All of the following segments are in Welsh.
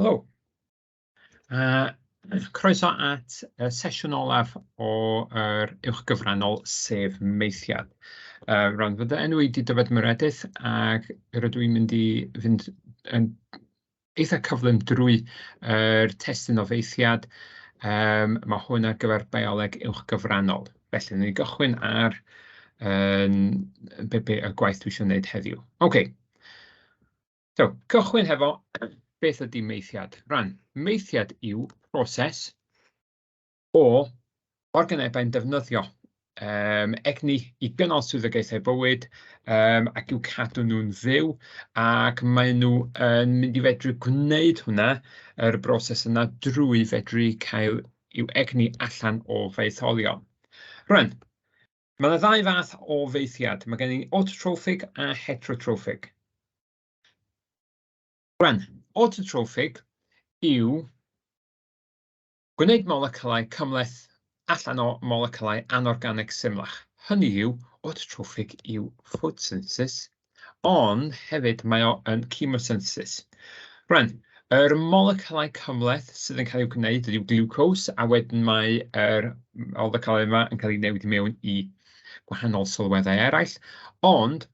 Helo. Croeso at sesiwn olaf o'r uwchgyfrannol sef Maethiad. Rhan fod enw i wedi dyfod myredydd ac rydw i'n mynd i fynd yn eitha cyflym drwy testyn o feithiad. Mae hwn ar gyfer bioleg uwchgyfrannol. Felly, ni gychwyn ar y gwaith dwi eisiau gwneud heddiw. OK. So, cychwyn hefo beth ydy meithiad. Rhan, meithiad yw proses o organebau'n defnyddio egni i gynnal swyddogaethau bywyd ac i'w cadw nhw'n fyw, ac maen nhw yn mynd i fedru gwneud hwnna, yr broses yna, drwy fedru cael i'w egni allan o feitholion. Rwan, mae yna ddau fath o feithiad. Mae gen i autotrophig a heterotrophig. Rwan, autotrophig yw gwneud moleciwlau cymhleth allan o moleciwlau anorganig symlach. Hynny yw, autotrophig yw photosynthesis, ond hefyd mae o yn chemosynthesis. Rwan, yr moleciwlau cymhleth sydd yn cael i'w gwneud ydyw glucose, a wedyn mae yr moleciwlau yma yn cael eu newid i mewn i gwahanol sylweddau eraill, ond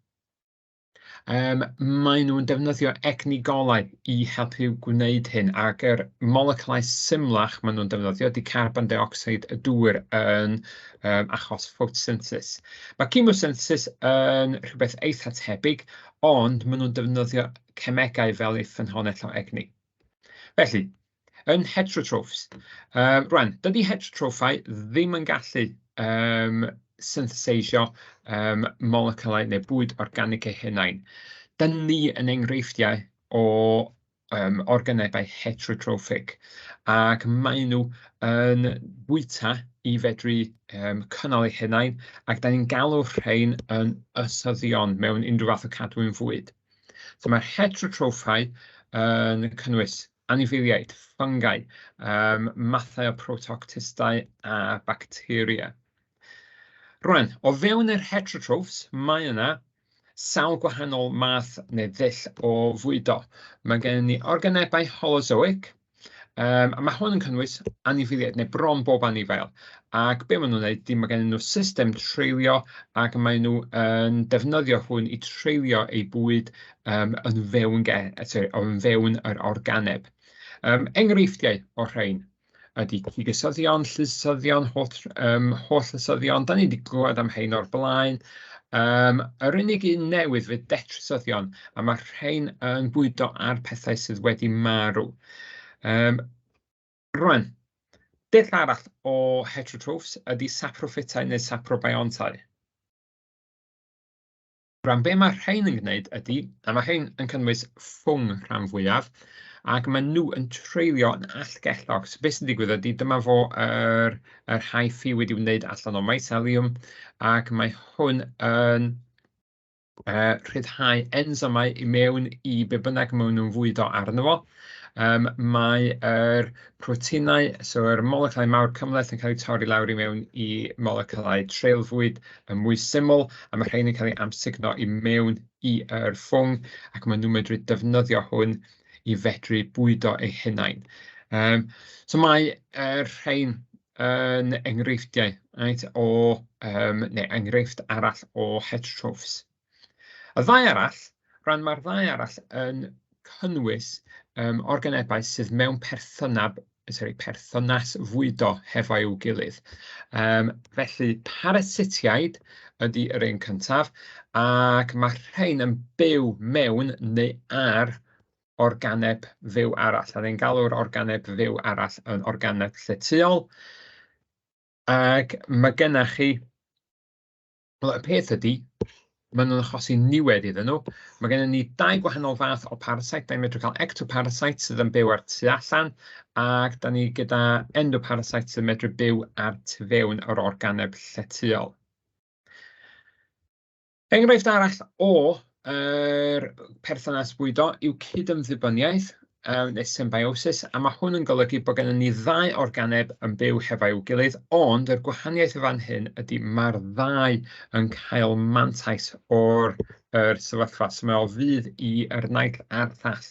maen nhw'n defnyddio egni golau i helpu gwneud hyn, ac yr moleciwlau symlach maen nhw'n defnyddio ydy carbon dioxide y dŵr yn achos photosynthesis. Mae chemosynthesis yn rhywbeth eitha tebyg, ond maen nhw'n defnyddio cemegau fel ei ffynhonnell o egni. Felly, yn heterotrophs, rwan, dydy heterotrophau ddim yn gallu syntheseisio moleciwlau neu bwyd organig eu hunain. Dyna ni yn enghreifftiau o organebau heterotrophig, ac maen nhw yn bwyta i fedru cynnal eu hunain, ac da ni'n galw rhain yn ysyddion mewn unrhyw fath o cadwyn fwyd. So mae'r heterotrophau yn cynnwys anifeiliaid, fungi, mathau o protoctistau a bacteria. Rwan, o fewn yr heterotrophs, mae yna sawl gwahanol math neu ddull o fwydo. Mae gen ni organebau holozoic, a mae hwn yn cynnwys anifeiliaid neu bron bob anifeil. Ac be maen nhw'n gwneud, mae gen nhw system treulio, ac maen nhw yn defnyddio hwn i treulio eu bwyd yn fewn yr organeb. Enghreifftiau o rhain ydy cygysyddion, llysyddion, holl ysyddion. Da ni wedi glywed am rhain o'r blaen. Yr unig un newydd fydd detrysyddion, a mae rhain yn bwydo ar pethau sydd wedi marw. Rwan, dull arall o heterotrophs ydy saprophytau neu saprobiontau. Rwan, be mae rhain yn gwneud ydy, a mae rhain yn cynnwys ffwng rhan fwyaf, ac maen nhw yn treulio yn allgellog. So beth sy'n digwydd ydy, dyma fo yr hyphae wedi wneud allan o mycelium, ac mae hwn yn rhyddhau ensymau i mewn i be bynnag maen nhw'n fwydo arno fo. Mae yr proteinau, so yr moleciwlau mawr cymhleth yn cael eu torri lawr i mewn i moleciwlau treulfwyd yn mwy syml, a mae rhain yn cael eu amsugno i mewn i'r ffwng, ac maen nhw'n medru defnyddio hwn i fedru bwydo eu hunain. So mae rhain yn enghreifftiau neu enghreifft arall o heterotrophs. Y ddau arall, rhan mae'r ddau arall yn cynnwys organebau sydd mewn perthynas fwydo hefo i'w gilydd. Felly, parasitiaid ydy yr un cyntaf, ac mae rhain yn byw mewn neu ar organeb fyw arall. A ni'n galw'r organeb fyw arall yn organeb llethuol. Ac mae gennych chi, y peth ydy, maen nhw'n achosi niwed iddyn nhw. Mae gennym ni dau gwahanol fath o parasite. Da ni'n medru cael ectoparasite sydd yn byw ar tu allan, ac da ni gyda endoparasite sydd yn medru byw ar tu fewn yr organeb llethuol. Enghraifft arall o perthynas bwydo yw cydymddibyniaeth neu symbiosis, a mae hwn yn golygu bod gennym ni ddau organeb yn byw hefo i'w gilydd, ond yr gwahaniaeth y fan hyn ydy mae'r ddau yn cael mantais o'r yr sefyllfa. So mae o fydd i'r naill a'r llall.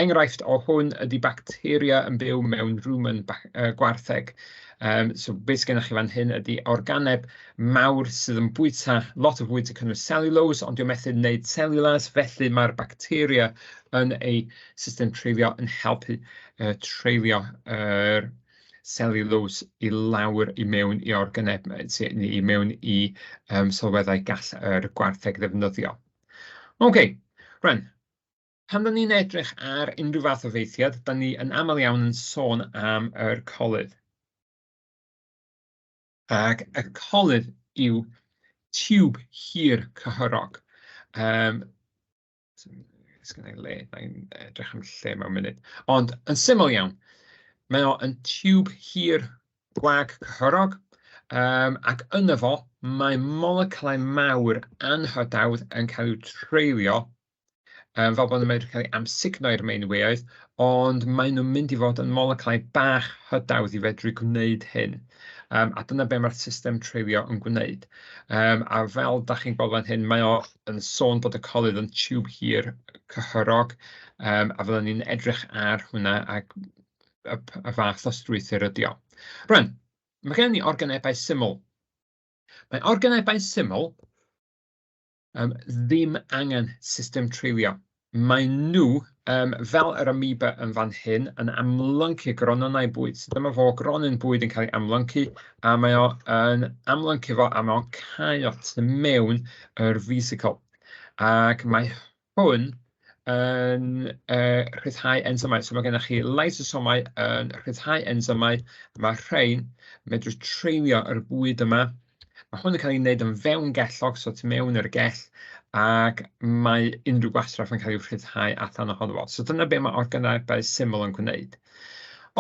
Enghraifft o hwn ydy bacteria yn byw mewn rwmen gwartheg. So beth gennych chi fan hyn ydy organeb mawr sydd yn bwyta lot o fwyd yn cynnwys cellulose, ond di'n methu wneud cellulas, felly mae'r bacteria yn ei system treulio yn helpu treulio yr cellulose i lawr i mewn i organeb, i mewn i sylweddau gall yr gwartheg ddefnyddio. OK, rhan. Pan da ni'n edrych ar unrhyw fath o feithiad, da ni yn aml iawn yn sôn am yr colydd. Ac y colydd yw tiwb hir cyhyrog. Sgynna i le, na'n edrych am lle mewn munud. Ond yn syml iawn, mae o yn tiwb hir gwag cyhyrog, ac yna fo, mae moleciwlau mawr anhydawdd yn cael i'w treulio, fel bod nhw'n medru cael eu amsugno i'r mainways, ond maen nhw'n mynd i fod yn moleciwlau bach hydawdd i fedru gwneud hyn. A dyna be mae'r system treulio yn gwneud. A fel da chi'n gweld fan hyn, mae o yn sôn bod y colydd yn tiwb hir cyhyrog, a fyddwn ni'n edrych ar hwnna ac y fath o strwythur ydi o. Rwan, mae gen ni organebau syml. Mae organebau syml ddim angen system treulio. Mae nhw, fel yr amoeba yn fan hyn, yn amlyncu grononnau bwyd. So dyma fo gronyn bwyd yn cael ei amlyncu, a mae o yn amlyncu fo a mae o'n cau o tu mewn yr vesicle. Ac mae hwn yn rhyddhau ensymau. So mae gennych chi lysosomau yn rhyddhau ensymau. Mae rhain medru treulio yr bwyd yma. Mae hwn yn cael ei wneud yn fewn gellog, so tu mewn yr gell, ac mae unrhyw gwastraff yn cael ei rhyddhau allan ohono fo. So dyna be mae organebau syml yn gwneud.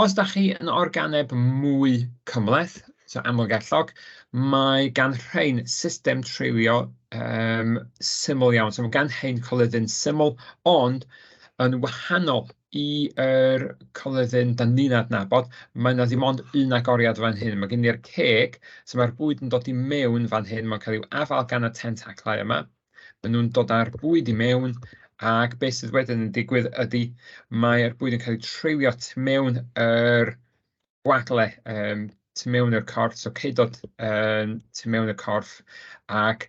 Os da chi yn organeb mwy cymhleth, so amlgellog, mae gan rhain system treulio syml iawn. So mae gan rhain colyddyn syml, ond yn wahanol i'r colyddyn da ni'n adnabod, mae yna ddim ond un agoriad fan hyn. Mae gen i'r ceg, so mae'r bwyd yn dod i mewn fan hyn, mae'n cael i'w afal gan y tentaclau yma. Maen nhw'n dod â'r bwyd i mewn, ac beth sydd wedyn yn digwydd ydy mae'r bwyd yn cael ei treulio tu mewn yr gwagle, tu mewn yr corff, so ceidod tu mewn y corff, ac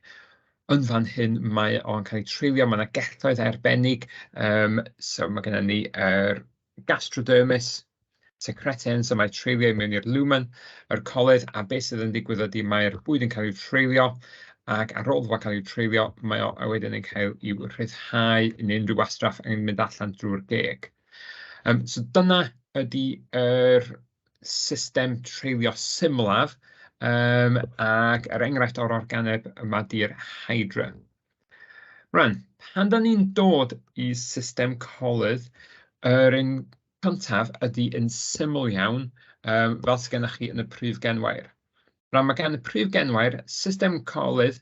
yn fan hyn mae o'n cael ei treulio, mae yna gelloedd arbennig, so mae gennym ni yr gastrodermis, secretins, so mae treulio mewn i'r lumen, yr colydd, a beth sydd yn digwydd ydy mae'r bwyd yn cael ei treulio, ac ar ôl fo cael ei treulio, mae o wedyn yn cael i'w rhyddhau yn unrhyw wastraff yn mynd allan drwy'r geg. So dyna ydy yr system treulio symlaf, ac yr enghraifft o'r organeb yma di'r hydra. Rwan, pan da ni'n dod i system colydd, yr un cyntaf ydy yn syml iawn, fel sydd gennych chi yn y prif genwair. Rwan, mae gan y prif genwair, system colydd,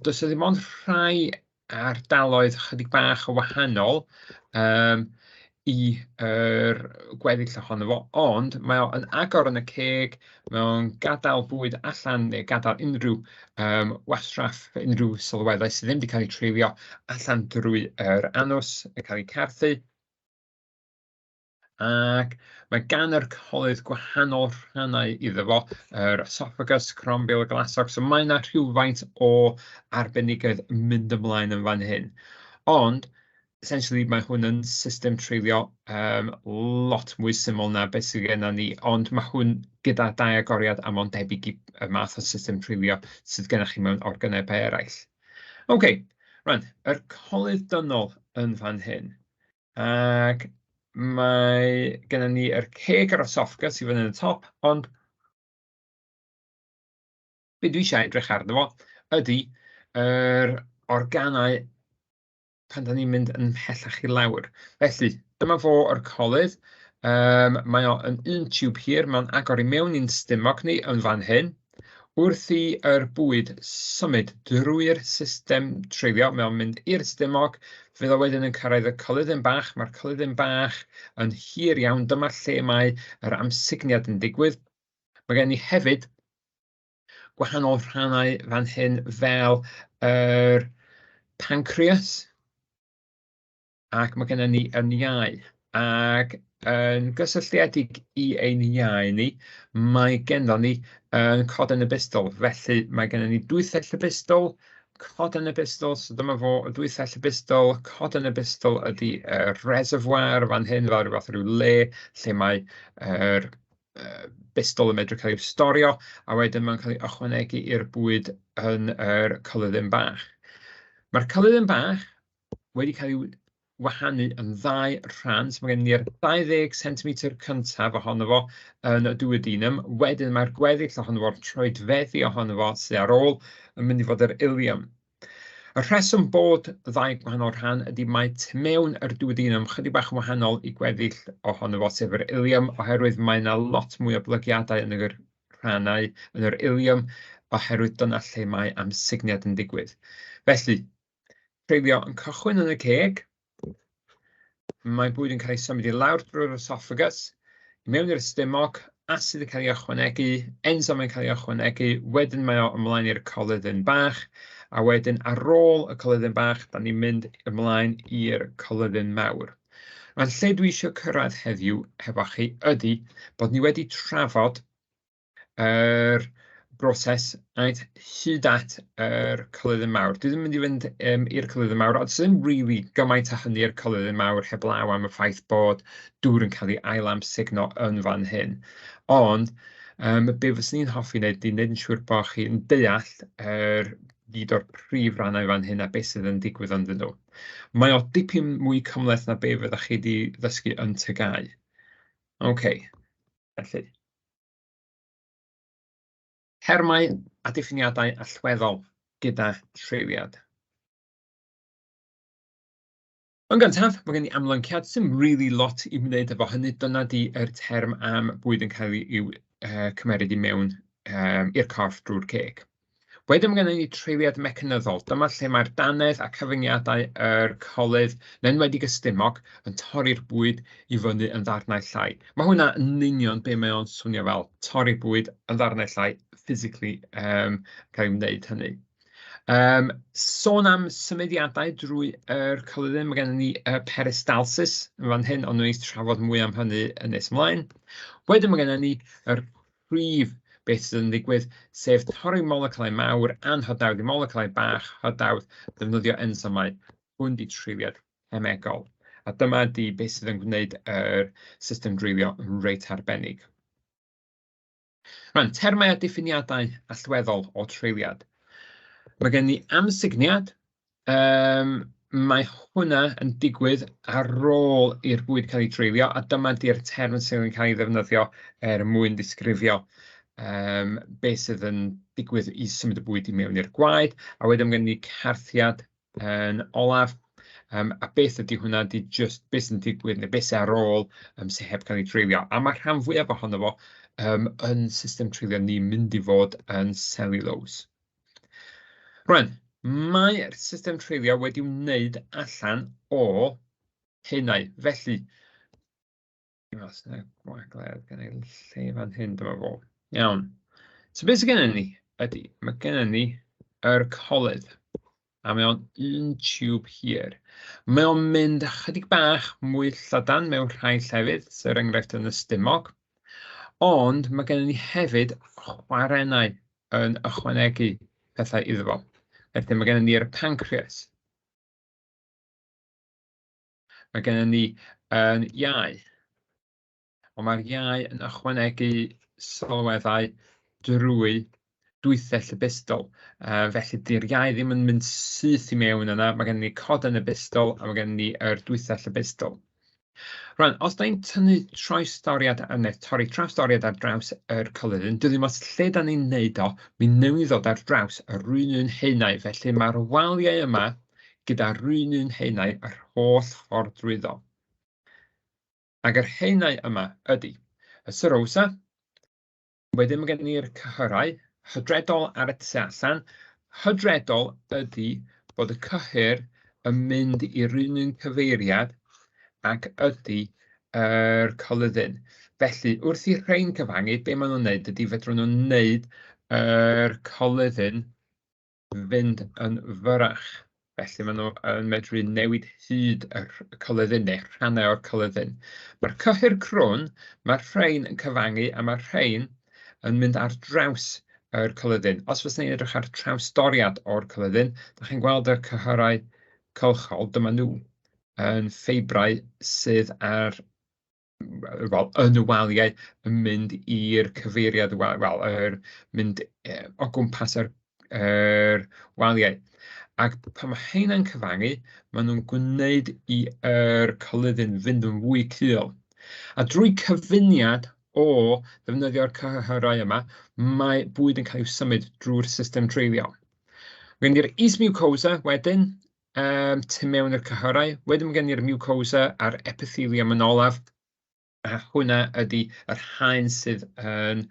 does ddim ond rhai ardaloedd chydig bach o wahanol i'r gweddill ohono fo, ond mae o yn agor yn y ceg, mae o'n gadael bwyd allan, neu gadael unrhyw wastraff, unrhyw sylweddau sydd ddim wedi cael ei treulio allan drwy yr anws, yn cael ei carthu. Ac mae gan yr colydd gwahanol rhannau iddo fo, yr esophagus, crombil, y glasog, so mae yna rhywfaint o arbenigedd mynd ymlaen yn fan hyn. Ond, essentially, mae hwn yn system treulio lot mwy syml na beth sydd gennym ni, ond mae hwn gyda dau agoriad am ond debyg i y math o system treulio sydd gennych chi mewn organebau eraill. OK, rwan, yr colydd dynol yn fan hyn. Ac mae gennym ni yr ceg yr esophagus i fyny yn y top, ond be dwi eisiau edrych arno fo ydy yr organau pan da ni'n mynd yn mhellach i lawr. Felly, dyma fo yr colydd. Mae o yn un tiwb hir, mae'n agor i mewn i'n stumog ni yn fan hyn. Wrth i yr bwyd symud drwy'r system treulio, mae o'n mynd i'r stumog, fydd o wedyn yn cyrraedd y colyddyn bach. Mae'r colyddyn bach yn hir iawn, dyma lle mae yr amsugniad yn digwydd. Mae gen i hefyd gwahanol rhannau fan hyn fel yr pancreas, ac mae gennym ni yn iau. Ac yn gysylltiedig i ein iau ni, mae gennym ni yn cod yn y bystol. Felly mae gennym ni dwythell y bystol, cod yn y bystol, so dyma fo y dwythell y bystol. Cod yn y bystol ydy y reservoir fan hyn, fel rhyw fath o ryw lle mae yr bystol yn medru cael ei storio, a wedyn mae'n cael ei ychwanegu i'r bwyd yn yr colyddyn bach. Mae'r colyddyn bach wedi cael ei wahanu yn ddau rhan, so mae gen ni'r 20 cm cyntaf ohono fo yn y duodenum, wedyn mae'r gweddill ohono fo'r troedfeddi ohono fo sydd ar ôl yn mynd i fod yr ilium. Y rheswm bod ddau gwahanol rhan ydy mae tu mewn yr duodenum chydig bach yn wahanol i gweddill ohono fo sef yr ilium, oherwydd mae yna lot mwy o blygiadau yn yr rhannau yn yr ilium, oherwydd dyna lle mae amsugniad yn digwydd. Felly, treulio yn cychwyn yn y ceg, mae bwyd yn cael ei symud i lawr drwy'r esophagus, mewn i'r stumog, asid yn cael ei ychwanegu, ensym yn cael ei ychwanegu, wedyn mae o ymlaen i'r colyddyn bach, a wedyn ar ôl y colyddyn bach, da ni'n mynd ymlaen i'r colyddyn mawr. Mae'n lle dwi eisiau cyrraedd heddiw hefo chi ydy bod ni wedi trafod yr broses hyd at yr colyddyn mawr. Dwi ddim yn mynd i fynd i'r colyddyn mawr, ond ddim really gymaint â hynny i'r colyddyn mawr heblaw am y ffaith bod dŵr yn cael ei ailamsugno yn fan hyn. Ond be fyswn i'n hoffi wneud ydy wneud yn siŵr bod chi'n deall gyd o'r prif rannau fan hyn a beth sydd yn digwydd ynddyn nhw. Mae o dipyn mwy cymhleth na be fyddwch chi wedi ddysgu yn tygau. OK, felly. Termau a diffiniadau allweddol gyda treiliad. Yn gyntaf, mae gen i amlynciad sy'n really lot i wneud efo hynny. Dyna di'r term am bwyd yn cael ei cymeryd i mewn i'r corff drwy'r ceg. Wedyn mae gen i treiliad mecanyddol. Dyma lle mae'r dannedd a cyfyngiadau yr colydd, yn enwedig y stumog, yn torri'r bwyd i fyny yn ddarnau llai. Mae hwnna yn union be mae o'n swnio fel. Torri'r bwyd yn ddarnau llai, physically cael ei wneud hynny. Sôn am symudiadau drwy colyddyn, mae gen ni peristalsis yn fan hyn, ond nhw'n trafod mwy am hynny yn nes ymlaen. Wedyn mae gen ni yr prif beth sydd yn digwydd, sef torri moleculau mawr a'n hydawd i moleculau bach, hydawd defnyddio ensymau, hwn di treiliad hemegol. A dyma di beth sydd yn gwneud yr system dreulio yn reit arbennig. Rhan, termau a diffiniadau allweddol o treiliad. Mae gen ni amsugniad, mae hwnna yn digwydd ar ôl i'r bwyd cael ei treulio, a dyma di'r term sydd yn cael ei ddefnyddio mwyn disgrifio beth sydd yn digwydd i symud y bwyd i mewn i'r gwaed, a wedyn mae gen ni carthiad yn olaf, a beth ydy hwnna, ydy just beth sy'n digwydd, neu beth sy'n ar ôl sy'n heb cael ei treulio. A mae rhan fwyaf ohono fo yn system treulio ni mynd i fod yn cellulose. Rwan, mae'r system treulio wedi wneud allan o hynau, felly, os yna gwagledd gan ei lle fan hyn, dyma fo. Iawn. So beth sydd gennym ni ydy, mae gennym ni yr colydd, a mae o'n un tiwb hir. Mae o'n mynd chydig bach mwy llydan mewn rhai llefydd, sy'r enghraifft yn y stumog, ond mae gennym ni hefyd chwarennau yn ychwanegu pethau iddo fo. Felly mae gennym ni'r pancreas. Mae gennym ni yn iau, ond mae'r iau yn ychwanegu sylweddau drwy dwythell y bystol. Felly, di'r iau ddim yn mynd syth i mewn yna. Mae gen ni cod yn y bystol, a mae gen ni dwythell y bystol. Rwan, os da ni'n tynnu trawstoriad torri trawstoriad ar draws yr colyddyn, dwi ddim os lle da ni'n neud o, mi newn ni ddod ar draws yr rwynyn haenau. Felly, mae'r waliau yma gyda rwynyn haenau yr holl ffordd drwyddo. Ac yr haenau yma ydy y serosa. Wedyn mae gen ni'r cyhyrau, hydredol ar y tu allan. Hydredol ydy bod y cyhyr yn mynd i'r un cyfeiriad ac ydy yr colyddyn. Felly, wrth i rhain cyfangu, be maen nhw'n wneud ydy fedrwn nhw'n wneud yr colyddyn fynd yn fyrach. felly maen nhw yn medru newid hyd y colyddyn neu rhannau o'r colyddyn. Mae'r cyhyr crwn, mae'r rhain yn cyfangu a mae'r rhain yn mynd ar draws yr colyddyn. Os fyswn ni'n edrych ar trawsdoriad o'r colyddyn, ydych chi'n gweld y cyhyrau cylchol, dyma nhw yn ffeibrau sydd ar wel, yn y waliau yn mynd i'r cyfeiriad, mynd o gwmpas yr waliau. Ac pan mae heina'n cyfangu, maen nhw'n gwneud i'r colyddyn fynd yn fwy cul. A drwy cyfuniad o ddefnyddio'r cyhyrau yma, mae bwyd yn cael ei symud drwy'r system treulio. Gen i'r is-mucosa wedyn, tu mewn i'r cyhyrau. Wedyn mae gen i'r mucosa a'r epithelium yn olaf. A hwnna ydy yr haen sydd yn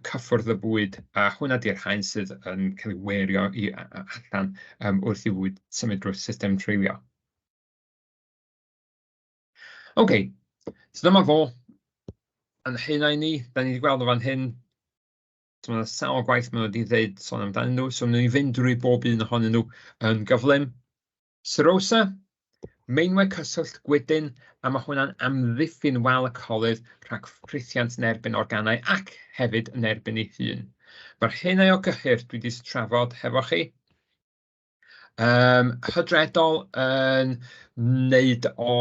cyffwrdd y bwyd, a hwnna ydy'r haen sydd yn cael ei werio allan wrth i bwyd symud drwy'r system treulio. OK, so dyma fo yn hynna i ni. Da ni wedi gweld o fan hyn. So mae sawl gwaith maen nhw wedi dweud sôn amdanyn nhw, so maen nhw'n fynd drwy bob un ohonyn nhw yn gyflym. Serosa, meinwe cyswllt gwydyn, a mae hwnna'n amddiffyn wal y colydd rhag ffrithiant yn erbyn organau ac hefyd yn erbyn ei hun. Mae'r hynau o gyhyr dwi wedi trafod hefo chi. Hydredol yn wneud o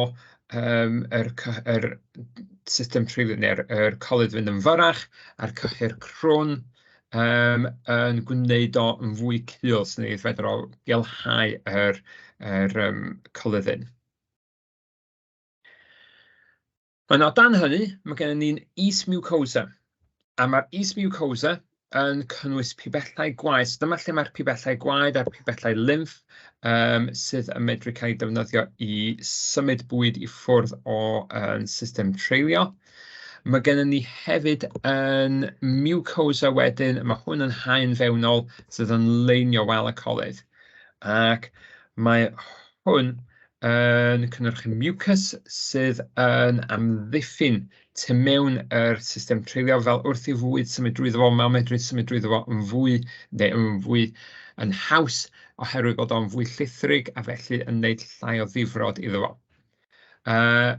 yr system treulio neu'r colydd fynd yn fyrrach, a'r cyhyr crwn yn gwneud o yn fwy cul, sy'n ei fedr o gylhau yr colyddyn. Ond o dan hynny, mae gennym ni'n is-mucosa. A mae'r is-mucosa yn cynnwys pibellau gwaed. Dyma lle mae'r pibellau gwaed a'r pibellau lymff sydd yn medru cael ei defnyddio i symud bwyd i ffwrdd o system treulio. Mae gennym ni hefyd yn mucosa wedyn, mae hwn yn haen fewnol sydd yn leinio wal y colydd. Ac mae hwn yn cynnyrchu mucus sydd yn amddiffyn tu mewn yr system treulio fel wrth i fwyd symud drwyddo fo, mae'n medru symud drwyddo fo yn fwy yn haws oherwydd bod o'n fwy llithrig a felly yn gwneud llai o ddifrod iddo fo.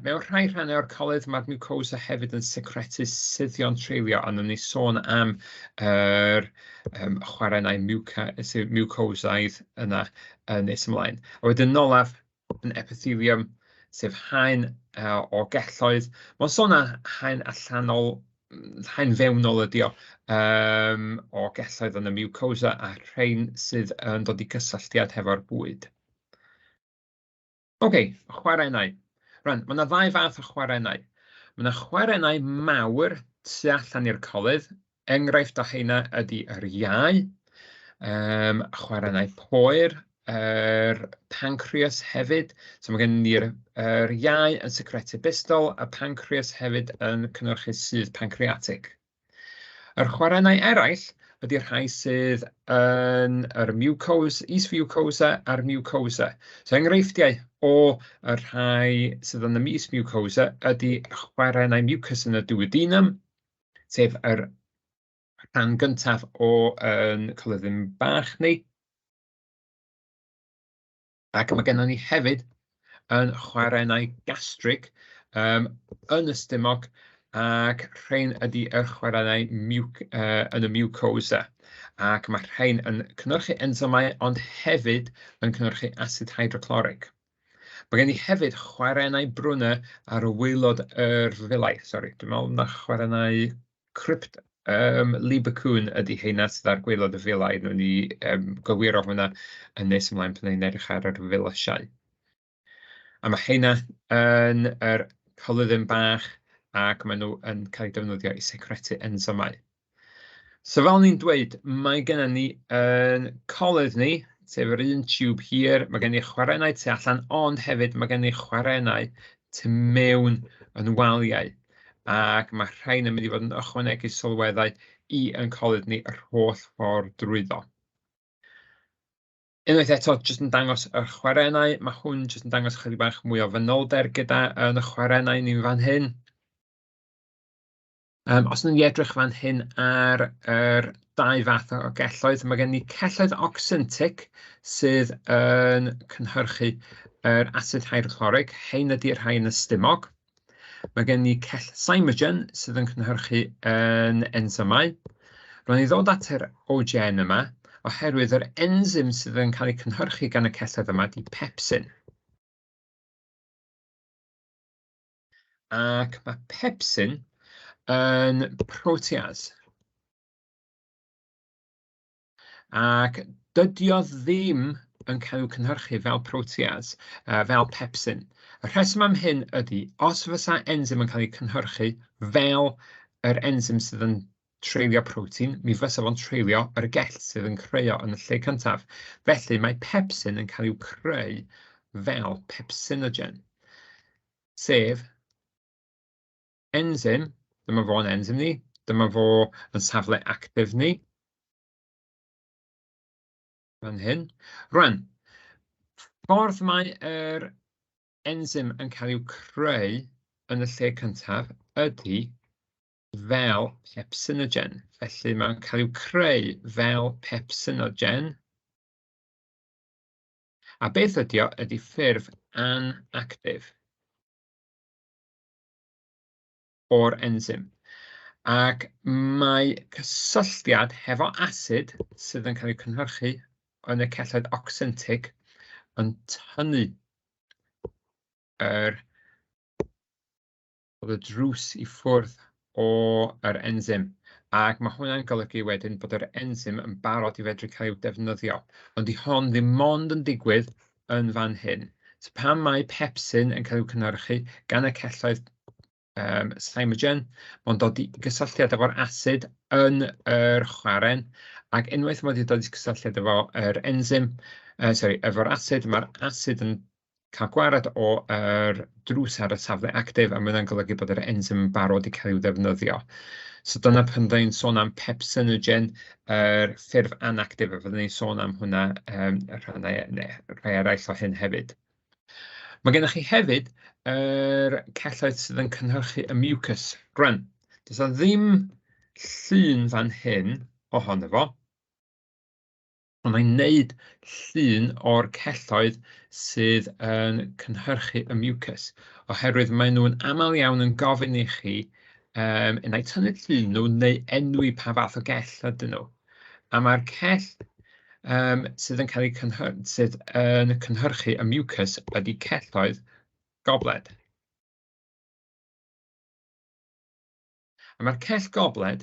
Mewn rhai rhannau o'r colydd, mae'r mucosa hefyd yn secretu suddion treulio, a nhw'n ni sôn am yr chwarennau mucosaidd yna yn nes ymlaen. A wedyn olaf yn epithelium, sef haen o gelloedd. Mae'n sôn am haen allanol, haen fewnol ydi o gelloedd yn y mucosa a rhain sydd yn dod i gysylltiad hefo'r bwyd. OK, chwarennau. Rhan, mae yna ddau fath o chwarennau. Mae yna chwarennau mawr tu allan i'r colydd. Enghraifft o heina ydy yr iau, chwarennau poer, yr pancreas hefyd. So mae gen ni'r iau yn secretu bistol, a pancreas hefyd yn cynnyrchu sudd pancreatig. Yr chwarennau eraill ydy'r rhai sydd yn yr is-mucosa a'r mucosa. So enghreifftiau o yr rhai sydd yn y is-mucosa ydy chwarennau mucus yn y duodenum, sef yr rhan gyntaf o colyddyn bach ni. Ac mae gennym ni hefyd yn chwarennau gastrig yn y stumog, ac rhain ydy yr chwarennau yn y mucosa. Ac mae rhain yn cynnyrchu ensymau, ond hefyd yn cynnyrchu acid hydrochloric. Mae gen i hefyd chwarennau brwna ar y waelod yr filau. Sori, dwi'n meddwl na chwarennau Libacwn ydy heina sydd ar gwaelod y filau. Nw'n ni gywiro hwnna yn nes ymlaen pan ni'n edrych ar yr filysiau. A mae heina yn yr colyddyn bach, ac maen nhw yn cael eu defnyddio i secretu ensymau. So fel ni'n dweud, mae gennym ni yn colydd ni, sef yr un tiwb hir, mae gen i chwarennau tu allan, ond hefyd mae gen i chwarennau tu mewn yn waliau. Ac mae rhain yn mynd i fod yn ychwanegu sylweddau i yn colydd ni yr holl ffordd drwyddo. Unwaith eto, jyst yn dangos y chwarennau, mae hwn jyst yn dangos chydig bach mwy o fanylder gyda yn y chwarennau ni'n fan hyn. Os ni'n edrych fan hyn ar yr dau fath o gelloedd. Mae gen ni celloedd oxyntic sydd yn cynhyrchu yr asid hydrochloric. Hein ydy'r rhai yn y stumog. Mae gen ni cell cymogen sydd yn cynhyrchu yn ensymau. Rwy'n i ddod at yr ogen yma, oherwydd yr ensym sydd yn cael ei cynhyrchu gan y celloedd yma ydy pepsin. Ac mae pepsin yn proteas. Ac dydy o ddim yn cael i'w cynhyrchu fel proteas, fel pepsin. Y rheswm am hyn ydy, os fysa ensym yn cael ei cynhyrchu fel yr ensym sydd yn treulio protein, mi fysa fo'n treulio yr gell sydd yn creu yn y lle cyntaf. Felly mae pepsin yn cael i'w creu fel pepsinogen, sef ensym, dyma fo'n ensym ni, dyma fo yn safle actif ni, fan hyn. Rwan, ffordd mae yr ensym yn cael i'w creu yn y lle cyntaf ydy fel pepsinogen. Felly mae'n cael i'w creu fel pepsinogen. A beth ydy o? Ydy ffurf anactif o'r ensym. Ac mae cysylltiad hefo asid sydd yn cael ei cynhyrchu yn y celloedd oxyntic yn tynnu y drws i ffwrdd o'r ensym. Ac mae hwnna'n golygu wedyn bod yr ensym yn barod i fedru cael i'w defnyddio. Ond di hon ddim ond yn digwydd yn fan hyn. So pan mae pepsin yn cael i'w cynhyrchu gan y celloedd cymogen, mae'n dod i gysylltiad efo'r asid yn yr chwaren, ac unwaith mae wedi dod i gysylltiad efo'r ensym, efo'r asid, mae'r asid yn cael gwared o'r drws ar y safle actif, a mae hynny'n golygu bod yr ensym yn barod i cael i'w ddefnyddio. So dyna pan da ni'n sôn am pepsinogen, yr ffurf anactif, a fyddwn ni'n sôn am hwnna rhai eraill o hyn hefyd. Mae gennych chi hefyd yr celloedd sydd yn cynhyrchu y mucus. Rwan, does na ddim llun fan hyn ohono fo, ond mae'n wneud llun o'r celloedd sydd yn cynhyrchu y mucus, oherwydd maen nhw'n aml iawn yn gofyn i chi yna i tynnu llun nhw neu enwi pa fath o gell ydyn nhw. A mae'r cell sydd yn cael ei cynhyrchu y mucus ydy celloedd gobled. A mae'r cell gobled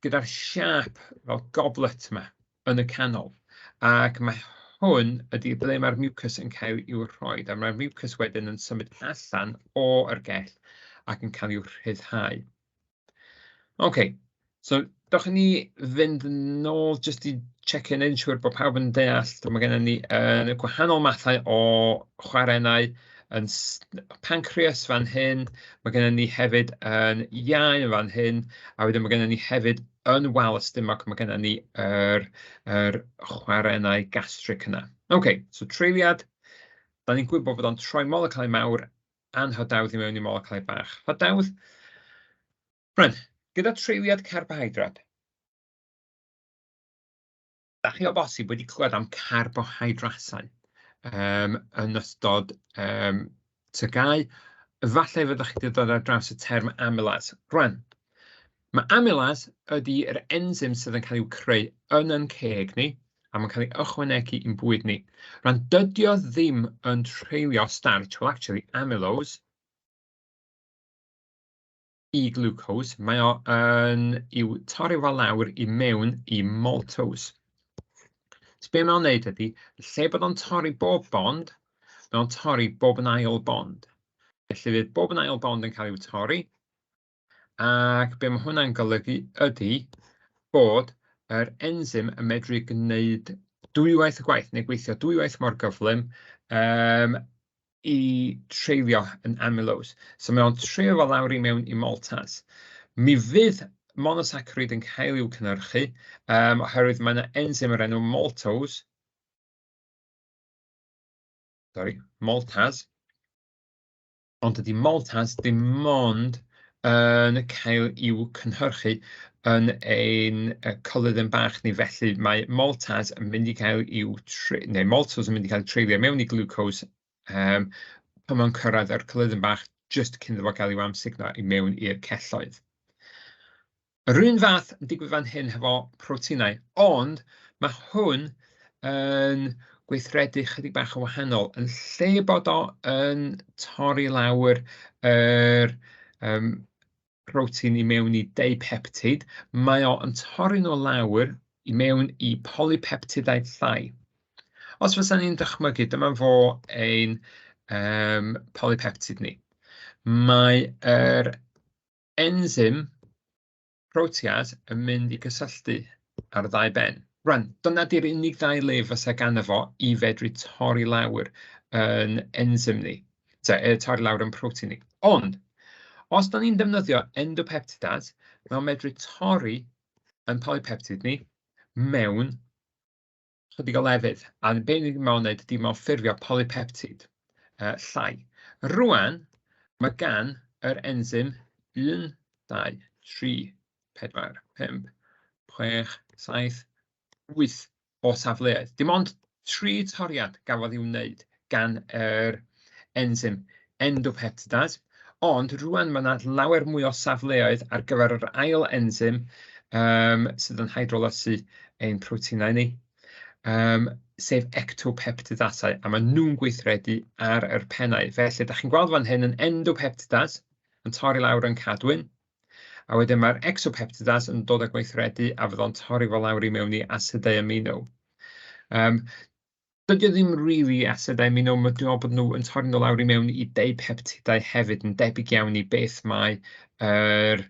gyda'r siap fel goblet yma yn y canol. Ac mae hwn ydy ble mae'r mucus yn cael i'w rhoi. A mae'r mucus wedyn yn symud allan o'r gell ac yn cael i'w rhyddhau. OK, so dewch ni fynd nôl jyst i check-in yn siŵr bod pawb yn deall. Mae gennym ni gwahanol mathau o chwarennau yn pancreas fan hyn, mae gennym ni hefyd yn iau yn fan hyn, a wedyn mae gennym ni hefyd yn wal y stumog, mae gennym ni yr chwarennau gastric yna. OK, so treiliad, da ni'n gwybod bod o'n troi moleculau mawr anhodawdd i mewn i moleculau bach. Hodawdd, rhan, gyda treiliad carbohydrat, da chi o bosib wedi clywed am carbohydrasau yn ystod tygau. Falle fyddwch chi wedi dod ar draws y term amylase. Rwan, mae amylase ydy'r ensym sydd yn cael i'w creu yn ein ceg ni, a mae'n cael ei ychwanegu i'n bwyd ni. Rwan, dydy o ddim yn treulio starch, well actually amylose i glucose, mae o i'w torri fel lawr i mewn i maltose. So be mae'n wneud ydy, lle bod o'n torri bob bond, mae'n torri bob yn ail bond. Felly fydd bob yn ail bond yn cael i'w torri, ac be mae hwnna'n golygu ydy bod yr ensym yn medru gwneud dwywaith y gwaith, neu gweithio dwywaith mor gyflym i treulio yn amylose. So mae o'n treulio fel lawr i mewn i maltase. Mi fydd monosaccharide yn cael i'w cynhyrchu, oherwydd mae yna ensym o'r enw maltose, maltase, ond ydy maltase dim ond yn cael i'w cynhyrchu yn ein colyddyn bach ni, felly mae maltase yn mynd i cael neu maltose yn mynd i cael treulio mewn i glucose pan mae'n cyrraedd yr colyddyn bach jyst cyn iddo fo gael i'w amsugno i mewn i'r celloedd. Yr un fath yn digwydd fan hyn hefo proteinau, ond mae hwn yn gweithredu chydig bach yn wahanol. Yn lle bod o yn torri lawr yr protein i mewn i deipeptid, mae o yn torri nhw lawr i mewn i polypeptidau llai. Os fysa ni'n dychmygu, dyma fo ein polypeptid ni. Mae yr enzym protease yn mynd i gysylltu ar ddau ben. Rwan, dyna di'r unig ddau le fysa ganddo fo i fedru torri lawr yn enzym ni, torri lawr yn protein ni. Ond, os da ni'n defnyddio endopeptidase, mae'n medru torri yn polypeptid ni mewn chydig o lefydd. A be ni mae'n wneud ydy mae'n ffurfio polypeptid llai. Rwan, mae gan yr enzym 1, 2, 3, 4, 5, 6, 7, 8 o safleoedd. Dim ond 3 toriad gafodd i'w wneud gan yr enzym endopeptidase, ond rwan mae yna lawer mwy o safleoedd ar gyfer yr ail enzym sydd yn hydrolysu ein proteinau ni, sef ectopeptidasau, a maen nhw'n gweithredu ar yr pennau. Felly, da chi'n gweld fan hyn yn endopeptidase yn torri lawr yn cadwyn, a wedyn mae'r exopeptidase yn dod â gweithredu a fydd o'n torri fel lawr i mewn i asidau amino. Dydy o ddim rili asidau amino, dwi'n meddwl bod nhw yn torri nhw lawr i mewn i deipeptidau hefyd, yn debyg iawn i beth mae yr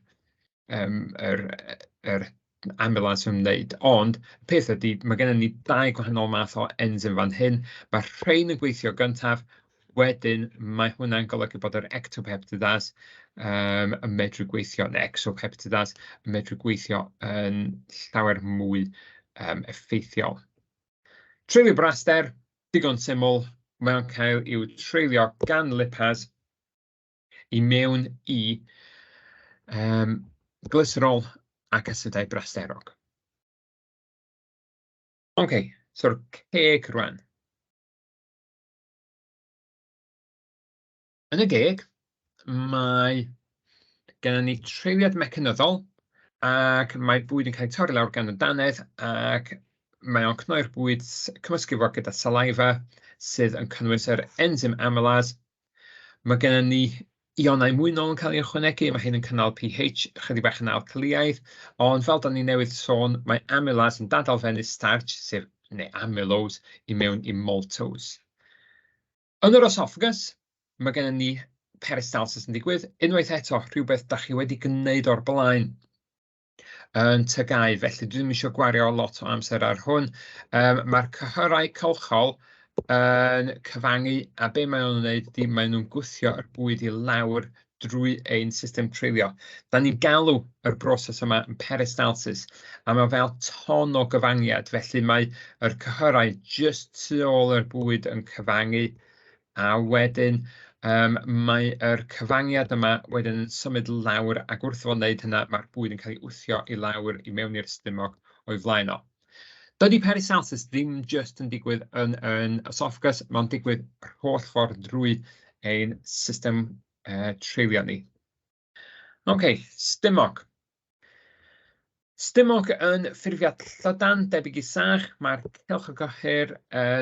amylase yn wneud. Ond y peth ydy, mae gennym ni 2 gwahanol math o enzym fan hyn. Mae rhain yn gweithio gyntaf, wedyn mae hwnna'n golygu bod yr ectopeptidase yn medru gweithio, neu exopeptidase yn medru gweithio yn llawer mwy effeithiol. Treulio braster, digon syml, mae'n cael i'w treulio gan lipase i mewn i glycerol ac asidau brasterog. OK, so'r ceg rwan. Yn y geg, mae gennym ni treiliad mecanyddol, ac mae'r bwyd yn cael ei torri lawr gan y dannedd, ac mae o'n cnoi'r bwyd, cymysgu fo gyda saliva, sydd yn cynnwys yr enzym amylase. Mae gennym ni ionau mwynol yn cael ei ychwanegu, mae hyn yn cynnal pH chydig bach yn alkaleiaidd, ond fel da ni newydd sôn, mae amylase yn dadalfennu starch, sef neu amylose, i mewn i maltose. Yn yr esophagus, mae gennym ni peristalsis yn digwydd, unwaith eto rhywbeth da chi wedi gwneud o'r blaen yn tygau, felly dwi ddim eisiau gwario lot o amser ar hwn. Mae'r cyhyrau cylchol yn cyfangu, a be mae nhw'n wneud ydy mae nhw'n gwthio'r bwyd i lawr drwy ein system treulio. Da ni'n galw yr broses yma yn peristalsis, a mae fel ton o gyfangiad, felly mae yr cyhyrau jyst tu ôl yr bwyd yn cyfangu, a wedyn mae'r cyfangiad yma wedyn yn symud lawr, ac wrth fod wneud hynna, mae'r bwyd yn cael ei wthio i lawr i mewn i'r stumog o'i flaen o. Dydy peristalsis ddim jyst yn digwydd yn esophagus, mae'n digwydd yr holl ffordd drwy ein system treulio ni. OK, stumog. Stumog yn ffurfiad llydan, debyg i sach, mae'r cylch y gyhyr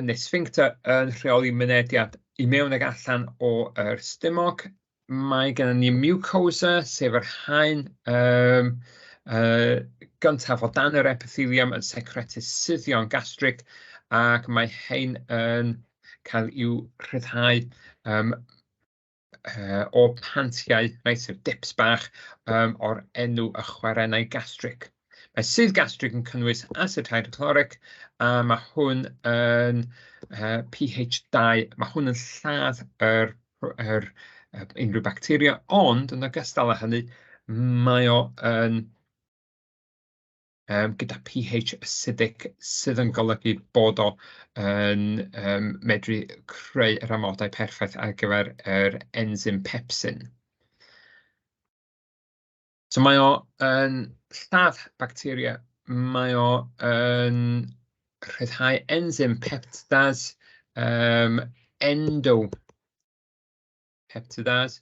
neu sphincter yn rheoli mynediad i mewn ag allan o'r stumog. Mae gennym ni mucosa, sef yr haen gyntaf o dan yr epithelium yn secretu suddion gastric, ac mae hein yn cael i'w rhyddhau o pantiau, sef dips bach o'r enw y chwarennau gastric. Mae sydd gastric yn cynnwys acid hydrochloric, a mae hwn yn pH 2. Mae hwn yn lladd unrhyw bacteria, ond yn ogystal â hynny, mae o yn gyda pH acidic sydd yn golygu bod o yn medru creu yr amodau perffaith ar gyfer yr enzym pepsin. So mae o yn lladd bacteria, mae o yn rhyddhau enzym peptidase, endopeptidase,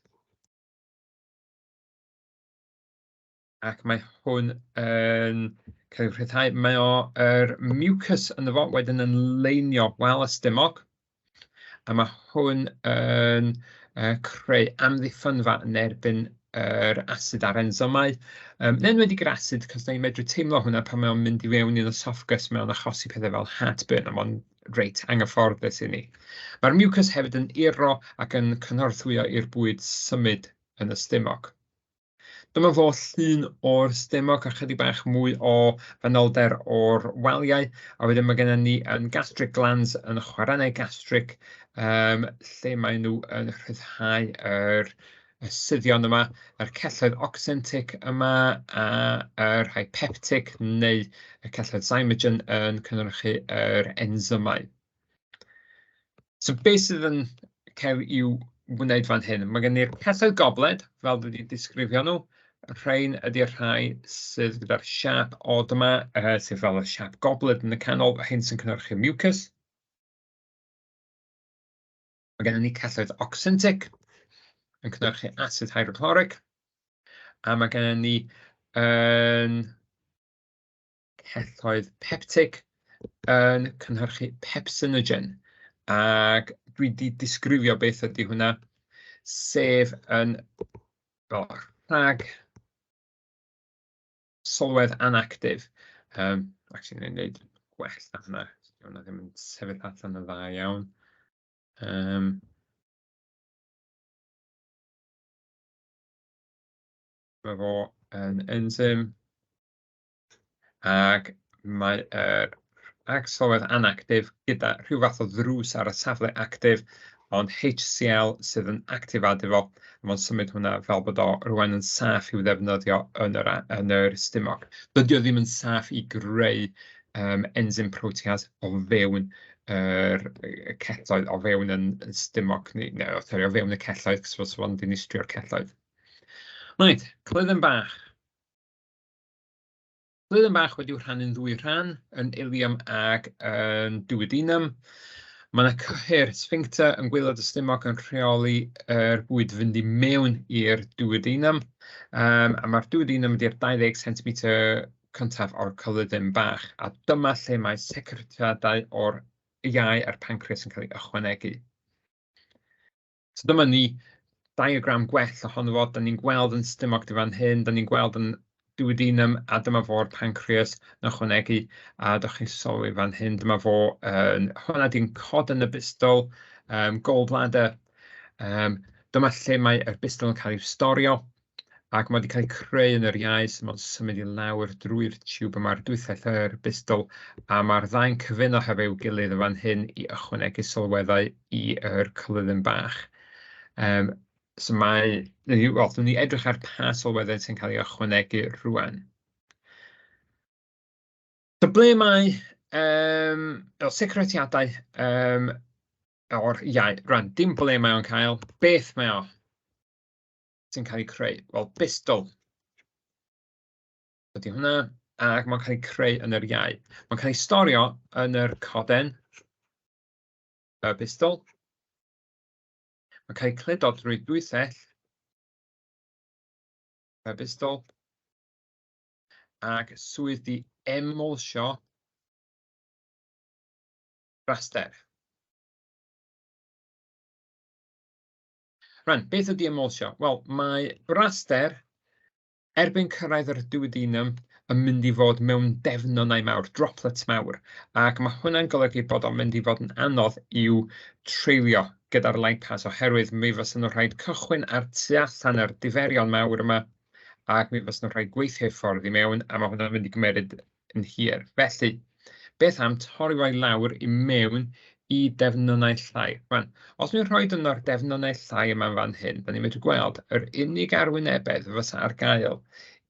ac mae hwn yn cael ei rhyddhau. Mae o'r mucus yn fo wedyn yn leinio wal y stumog, a mae hwn yn creu amddiffynfa yn erbyn yr asid a'r ensymau. Yn enwedig yr asid, cos da ni'n medru teimlo hwnna pan mae'n mynd i fewn i'n esophagus, mae'n achosi pethau fel heartburn, a mae'n reit anghyfforddus i ni. Mae'r mucus hefyd yn uro ac yn cynorthwyo i'r bwyd symud yn y stumog. Dyma fo llun o'r stumog a chydig bach mwy o fanylder o'r waliau. A wedyn mae gennym ni gastric glands yn y chwarannau gastric, lle mae nhw yn rhyddhau y syddion yma, yr celloedd oxyntic yma, a yr hypeptic neu y celloedd zymogen yn cynhyrchu yr ensymau. So beth sydd yn cael i'w wneud fan hyn? Mae gen i'r celloedd gobled, fel dwi wedi disgrifio nhw. Rhain ydy'r rhai sydd gyda'r siap od yma, sydd fel y siap gobled yn y canol, a hyn sy'n cynhyrchu mucus. Mae gennym ni celloedd oxyntic yn cynhyrchu acid hydrochloric, a mae gennym ni celloedd peptic yn cynhyrchu pepsinogen. Ac dwi wedi disgrifio beth ydy hwnna, sef yn rhag sylwedd anactif. Actually, ni'n gwneud gwell na hynna. Hwnna ddim yn sefyll allan yn dda iawn. Mae fo yn enzym. Ac mae rhag sylwedd anactif gyda rhyw fath o ddrws ar y safle actif, ond HCl sydd yn actifadu fo. Mae'n symud hwnna fel bod o rwan yn saff i'w ddefnyddio yn yr stumog. Dydy o ddim yn saff i greu enzym protease o fewn yr celloedd, o fewn yn stumog ni, neu o fewn y celloedd, cos fo'n dinistrio'r celloedd. Right, clydden bach. Clydden bach wedi'w rhannu'n ddwy rhan, yn ilium ac yn duodenum. Mae yna cyhyr sphincter yn gwaelod y stumog yn rheoli yr bwyd fynd i mewn i'r duodenum. A mae'r duodenum ydy'r 20 cm cyntaf o'r clydden bach. A dyma lle mae secretiadau o'r iau a'r pancreas yn cael ei ychwanegu. So dyma ni diagram gwell ohono fo. Da ni'n gweld yn stumog di fan hyn, da ni'n gweld yn duodenum, a dyma fo'r pancreas yn ychwanegu, a dych chi'n sylwi fan hyn, dyma fo, hwnna di'n cod yn y bystol, gallbladder. Dyma lle mae y bystol yn cael ei storio, ac mae wedi cael ei creu yn yr iau, so mae'n symud i lawr drwy'r tiwb yma'r dwythaeth yr bystol, a mae'r ddau'n cyfuno hefo'u gilydd yn fan hyn i ychwanegu sylweddau i'r clydden bach. So dwi'n ni edrych ar pa sylweddau sy'n cael ei ychwanegu rwan. So ble mae secretiadau o'r iau, rwan, dim ble mae o'n cael, beth mae o sy'n cael ei creu? Wel, bystol ydy hwnna, ac mae'n cael ei creu yn yr iau. Mae'n cael ei storio yn yr coden, y bystol. Mae'n cael ei cludo drwy dwythell, y bystol, ac swydd di emulsio raster. Rwan, beth ydy emulsio? Wel, mae raster, erbyn cyrraedd yr duodenum, yn mynd i fod mewn defnynnau mawr, droplets mawr. Ac mae hwnna'n golygu bod o'n mynd i fod yn anodd i'w treulio gyda'r lipase, oherwydd mi fysa nhw'n rhaid cychwyn ar tu allan yr diferion mawr yma, ac mi fysa nhw'n rhaid gweithio i ffordd i mewn, a mae hwnna'n mynd i gymryd yn hir. Felly, beth am torri fo i lawr i mewn i defnynnau llai? Rwan, os mi'n rhoi yn o'r defnynnau llai yma fan hyn, da ni'n medru gweld yr unig arwynebedd fysa ar gael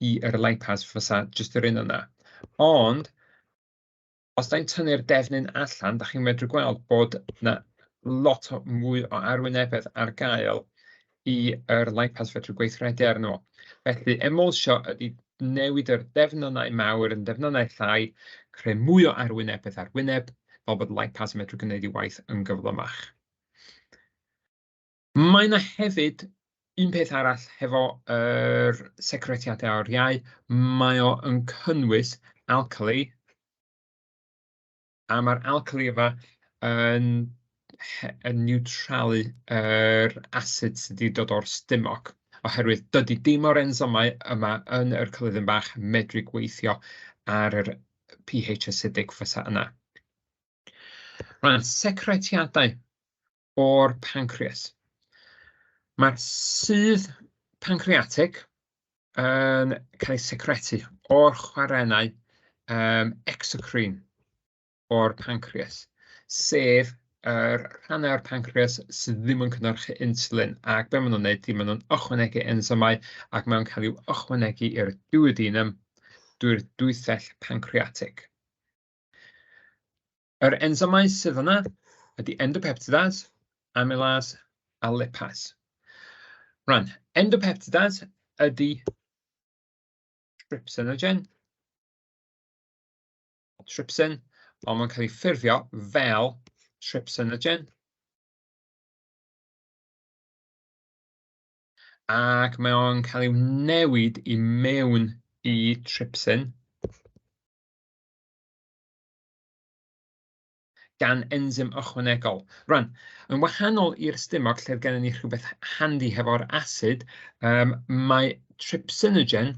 i'r lipase fysa jyst yr un yna. Ond, os da'n tynnu'r defnydd allan, da chi'n medru gweld bod yna lot mwy o arwynebedd ar gael i'r lipase fedru gweithredu arno. Felly, emulsio ydy newid yr defnyddau mawr yn defnyddau llai, creu mwy o arwynebedd ar wyneb, fel bod lipase yn medru gwneud ei waith yn gyflymach. Mae yna hefyd un peth arall hefo secretiadau oriau, mae o yn cynnwys alcali, a mae'r alcali yma yn niwtralu yr asid sydd wedi dod o'r stumog, oherwydd dydy dim o'r ensymau yma yn yr cyleddyn bach medru gweithio ar yr pH acidic fysa yna. Rhan, secretiadau o'r pancreas. Mae'r sudd pancreatig yn cael ei secretu o'r chwarennau exocrine o'r pancreas, sef yr rhannau o'r pancreas sydd ddim yn cynhyrchu insulin, ac be maen nhw'n gwneud, maen nhw'n ychwanegu ensymau ac mae'n cael i'w ychwanegu i'r duodenum drwy'r dwythell pancreatig. Yr ensymau sydd yna ydy endopeptidase, amylase a lipase. Rhan, endopeptidase ydy trypsinogen, trypsin, ond mae'n cael ei ffurfio fel trypsinogen. Ac mae o'n cael ei newid i mewn i trypsin gan enzym ychwanegol. Rwan, yn wahanol i'r stumog lle gennym ni rhywbeth handi hefo'r asid, mae trypsinogen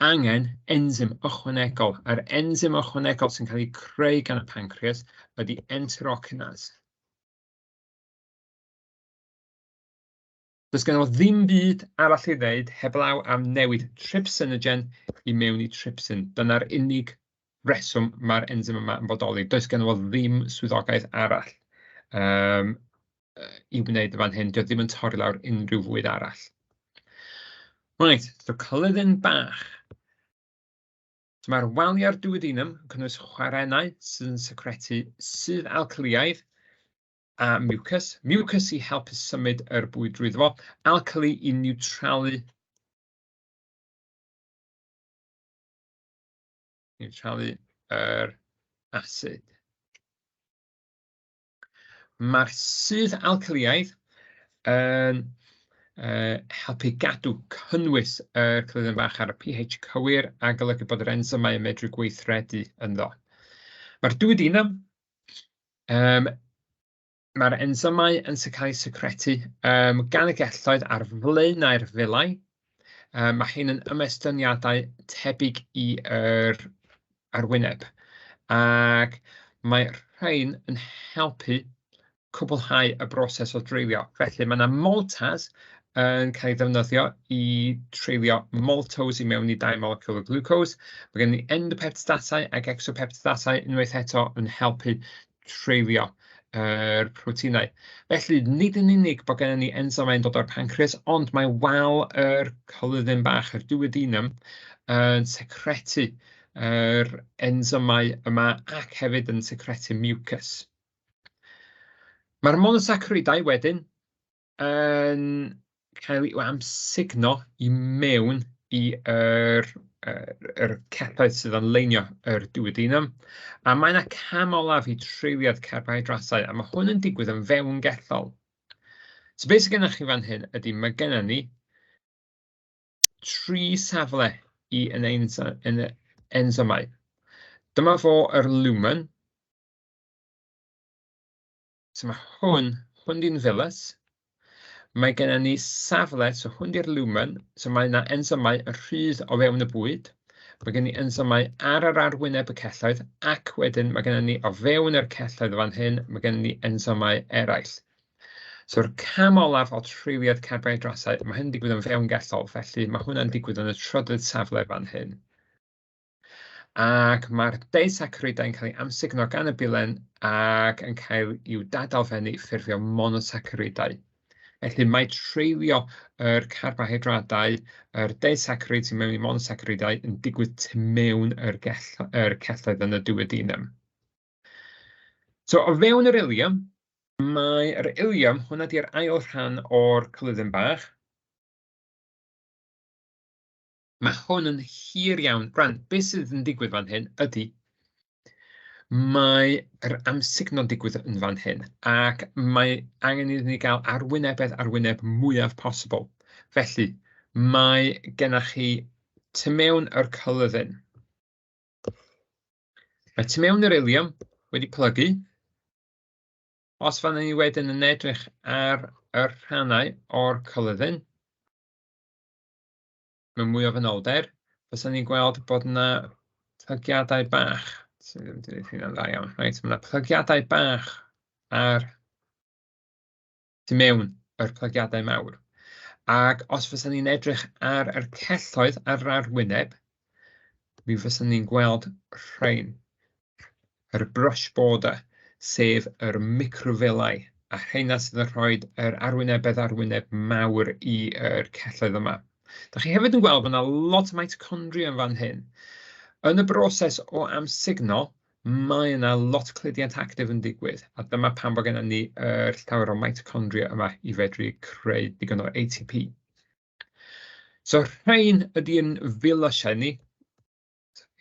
angen enzym ychwanegol. Yr enzym ychwanegol sy'n cael ei creu gan y pancreas ydy enterokinase. Does gen o ddim byd arall i ddeud heblaw am newid trypsinogen i mewn i trypsin. Dyna'r unig reswm mae'r enzym yma yn bodoli. Does gen o ddim swyddogaeth arall i wneud y fan hyn. Dio ddim yn torri lawr unrhyw fwyd arall. Right, so cyleddyn bach. So mae'r waliau'r duodenum yn cynnwys chwarennau sydd yn secretu sudd alcaliaidd a mucus. Mucus i helpu symud yr bwyd drwyddo fo. Alcali i niwtralu yr asid. Mae'r sudd alcaliaidd yn helpu gadw cynnwys y cyleddyn bach ar y pH cywir a golygu bod yr ensymau yn medru gweithredu ynddo. Mae'r duodenum, mae'r ensymau yn cael eu secretu gan y gelloedd ar flaenau'r filau. Mae hyn yn ymestyngiadau tebyg i'r arwyneb. Ac mae rhain yn helpu cwblhau y broses o dreulio. Felly mae yna maltase yn cael ei ddefnyddio i treulio maltose i mewn i 2 molecule o glucose. Mae gen ni endopeptidasau ac exopeptidasau unwaith eto yn helpu treulio yr proteinau. Felly, nid yn unig bod gennym ni ensymau yn dod o'r pancreas, ond mae wal yr cyleddyn bach, yr duodenum, yn secretu yr ensymau yma ac hefyd yn secretu mucus. Mae'r monosaccharidau wedyn yn cael i'w amsugno i mewn i'r celloedd sydd yn leinio yr duodenum, a mae yna cam olaf i treulio'r carbohydrasau, a mae hwn yn digwydd yn fewn-gellol. So beth sydd gennych chi fan hyn ydy, mae gennym ni 3 safle i yn ensymau. Dyma fo yr lumen. So mae hwn di'n filus. Mae gennym ni safle, so hwn di'r lumen, so mae yna ensymau yn rhydd o fewn y bwyd. Mae gen ni ensymau ar yr arwyneb y celloedd, ac wedyn mae gennym ni o fewn yr celloedd fan hyn, mae gennym ni ensymau eraill. So'r cam olaf o treulio'r carbohydrasau, mae hyn yn digwydd yn fewn-gellol, felly mae hwnna'n digwydd yn y trydydd safle fan hyn. Ac mae'r disaccharidau yn cael ei amsugno gan y bilen ac yn cael i'w dadalfennu ffurfio monosaccharidau. Felly mae treulio yr carbohydradau, yr disaccharids mewn i monosaccharidau yn digwydd tu mewn yr celloedd yn y duodenum. So o fewn yr ilium, mae'r ilium, hwnna di'r ail rhan o'r cyleddyn bach. Mae hwn yn hir iawn. Rhan, beth sydd yn digwydd fan hyn ydy, mae'r amsugno'n digwydd yn fan hyn, ac mae angen iddyn ni gael arwynebedd arwyneb mwyaf posibl. Felly, mae gennych chi tu mewn yr colyddyn. Mae tu mewn yr ilium wedi plygu. Os fan ni wedyn yn edrych ar y rhannau o'r colyddyn, mewn mwy o fanylder, fysa ni'n gweld bod yna plygiadau bach. Sydd ddim wedi hynna'n dda iawn. Reit, mae yna plygiadau bach ar tu mewn yr plygiadau mawr. Ac os fysa ni'n edrych ar yr celloedd ar yr arwyneb, mi fysa ni'n gweld rhain. Yr brush border, sef yr microvilli, a rheina sydd yn rhoi yr arwyneb mawr i'r celloedd yma. Da chi hefyd yn gweld bod yna lot o mitochondria yn fan hyn. Yn y broses o amsugno, mae yna lot cludiant actif yn digwydd, a dyma pam bod gennym ni llawer o mitochondria yma i fedru creu digon o ATP. So rhain ydy'n filosieni.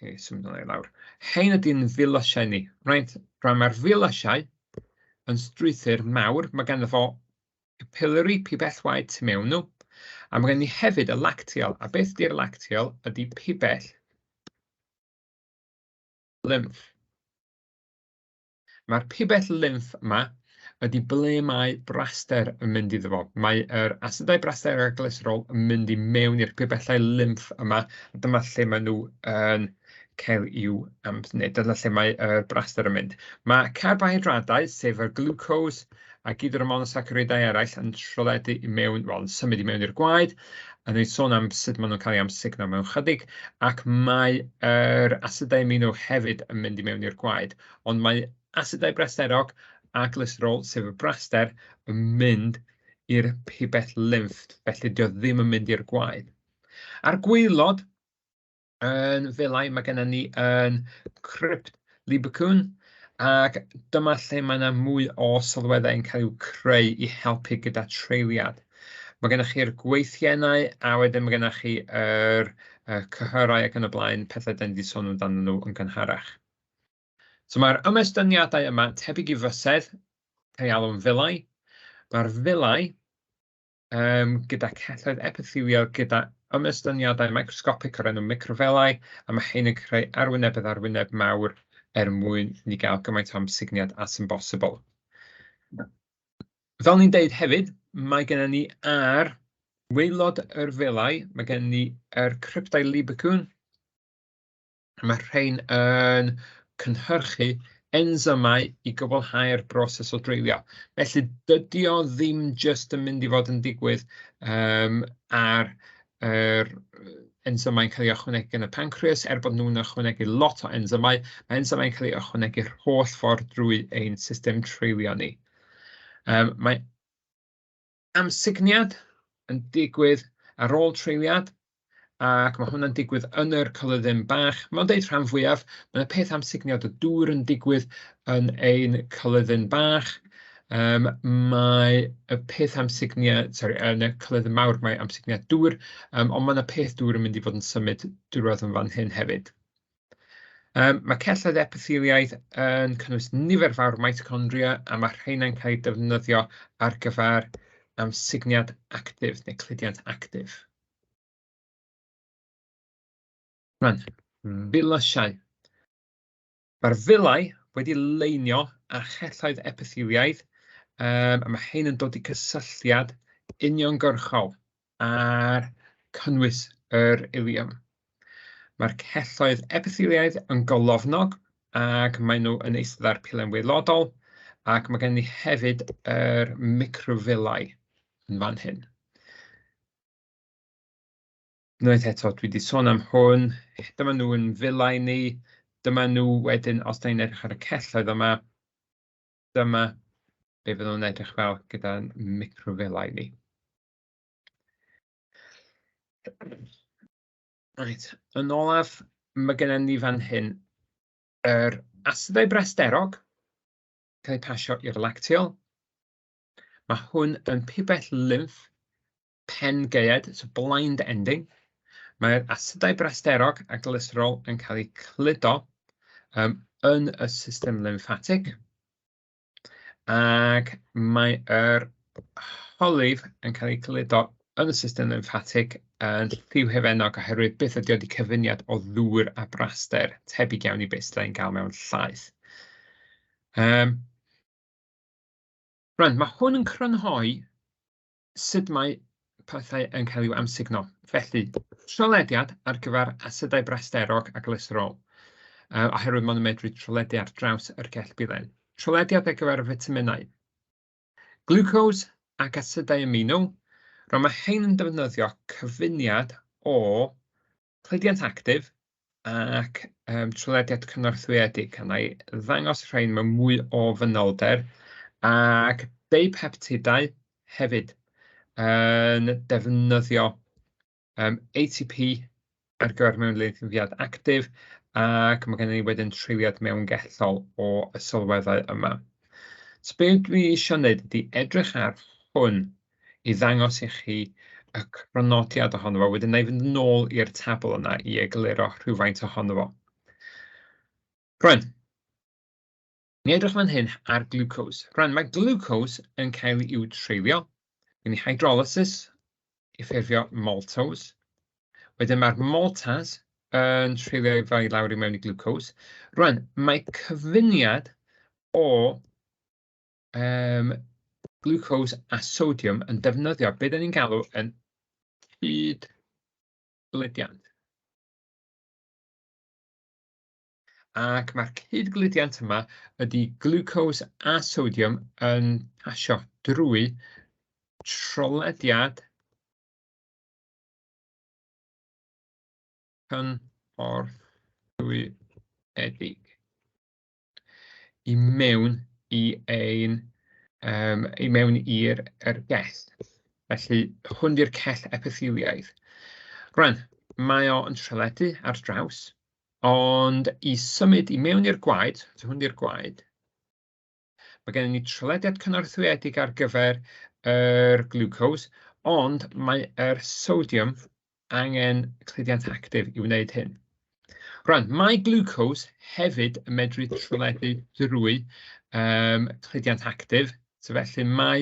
Symud hwnna i lawr. Hein ydy'n filosieni. Right? Rhan mae'r filosiau yn strwythur mawr. Mae ganddo fo capillary pibell waed tu mewn nhw. A mae gen ni hefyd y lacteal. A beth ydy'r lacteal ydy pibell lymff. Mae'r pibell lymff yma ydy ble mae braster yn mynd iddo fo. Mae'r asidau braster a'r glyserol yn mynd i mewn i'r pibellau lymff yma. A dyma lle maen nhw yn cael i'w dyna lle mae'r braster yn mynd. Mae carbohydradau, sef yr glucose a gyd yr monosaccharidau eraill yn trioledu i mewn, wel, yn symud i mewn i'r gwaed, a ni'n sôn am sut maen nhw'n cael eu amsugno mewn chydig, ac mae'r asidau amino hefyd yn mynd i mewn i'r gwaed. Ond mae asidau brasterog a glyserol, sef y braster, yn mynd i'r pibell lymff, felly dio ddim yn mynd i'r gwaed. A'r gwaelod, yn felai, mae gennym ni yn crypt libacwn, ac dyma lle mae yna mwy o sylweddau yn cael i'w creu i helpu gyda treiliad. Mae gennych chi'r gweithiennau, a wedyn mae gennych chi'r cyhyrau ac yn y blaen, pethau dyn ni wedi sôn amdano nhw yn gynharach. So mae'r ymestyngiadau yma tebyg i fysedd, cael ei alw'n filau. Mae'r filau gyda celloedd epithelial, gyda ymestyngiadau microscopic o'r enw microvilli, a mae hyn yn creu arwyneb mawr mwyn ni gael gymaint o amsugniad as yn bosibl. Fel ni'n deud hefyd, mae gennym ni ar waelod yr filau, mae gennym ni yr cryptau libacwn. Mae rhain yn cynhyrchu ensymau i gyflhau'r broses o dreulio. Felly, dydy o ddim jyst yn mynd i fod yn digwydd ar yr ensymau'n cael ei ychwanegu yn y pancreas, bod nhw'n ychwanegu lot o ensymau. Mae ensymau'n cael ei ychwanegu'r holl ffordd drwy ein system treulio ni. Mae amsugniad yn digwydd ar ôl treiliad, ac mae hwnna'n digwydd yn yr colyddyn bach. Mae'n deud rhan fwyaf, mae'n peth amsugniad o dŵr yn digwydd yn ein colyddyn bach. Mae y peth amsugniad, yn y colyddyn mawr, mae amsugniad dŵr, ond mae yna peth dŵr yn mynd i fod yn symud drwodd yn fan hyn hefyd. Mae celloedd epitheliaidd yn cynnwys nifer fawr mitochondria, a mae rheina'n cael eu defnyddio ar gyfer amsugniad actif neu cludiant actif. Rhan, filosiau. Mae'r filau wedi leinio â chelloedd epitheliaidd, a mae hyn yn dod i cysylltiad uniongyrchol ar cynnwys yr ilium. Mae'r celloedd epitheliaidd yn golofnog, ac maen nhw yn eistedd ar pilen waelodol, ac mae gen i hefyd yr microvilli yn fan hyn. Unwaith eto, dwi wedi sôn am hwn, dyma nhw yn filau ni, dyma nhw wedyn, os da ni'n edrych ar y celloedd yma, dyma be fydd nhw'n edrych fel gyda'n microvilli ni. Right. Yn olaf, mae gennym ni fan hyn yr asidau brasterog, cael ei pasio i'r lacteal. Mae hwn yn pibell lymff pen-gaead, so blind ending. Mae'r asidau brasterog a glyserol yn cael eu cludo yn y system lymffatig, ac mae'r holif yn cael ei cludo yn y system lymffatig yn lliw hefennog oherwydd beth ydy wedi cyfyniad o ddŵr a braster, tebyg iawn i beth sy'n cael mewn llaeth. Rwan, mae hwn yn crynhoi sut mae pethau yn cael i'w amsugno. Felly, trolediad ar gyfer asidau brasterog a glyserol, oherwydd maen nhw'n medru troledu ar draws yr gell bilen. Trolediad ar gyfer y fitaminau. Glucose ac asidau amino, rwan mae hein yn defnyddio cyfuniad o cludiant actif ac trolediad cynorthwyedig. A na i ddangos rhain mewn mwy o fanylder, ac deipeptidau hefyd yn defnyddio ATP ar gyfer mewnleidfiad actif, ac mae gennym ni wedyn treiliad mewngellol o y sylweddau yma. So be dwi eisiau wneud ydy edrych ar hwn i ddangos i chi y cronodiad ohono fo, wedyn na i fynd nôl i'r tabl yna i egluro rhywfaint ohono fo. Rwan, ni edrych fan hyn ar glucose. Rwan, mae glucose yn cael i'w treulio. Gen i hydrolysis i ffurfio maltose. Wedyn mae'r maltase yn treulio i fai lawr i mewn i glucose. Rwan, mae cyfuniad o glucose a sodium yn defnyddio beth ni'n galw yn cydgludiant. Ac mae'r cydgludiant yma ydy glucose a sodium yn pasio drwy trolediad cynorthwyedig i mewn i'r gell. Felly, hwn di'r cell epitheliaidd. Rwan, mae o yn treledu ar draws, ond i symud i mewn i'r gwaed, so hwn di'r gwaed, mae gennym ni trolediad cynorthwyedig ar gyfer yr glucose, ond mae'r sodium angen cludiant actif i wneud hyn. Rwan, mae glucose hefyd yn medru troledu drwy cludiant actif, so felly mae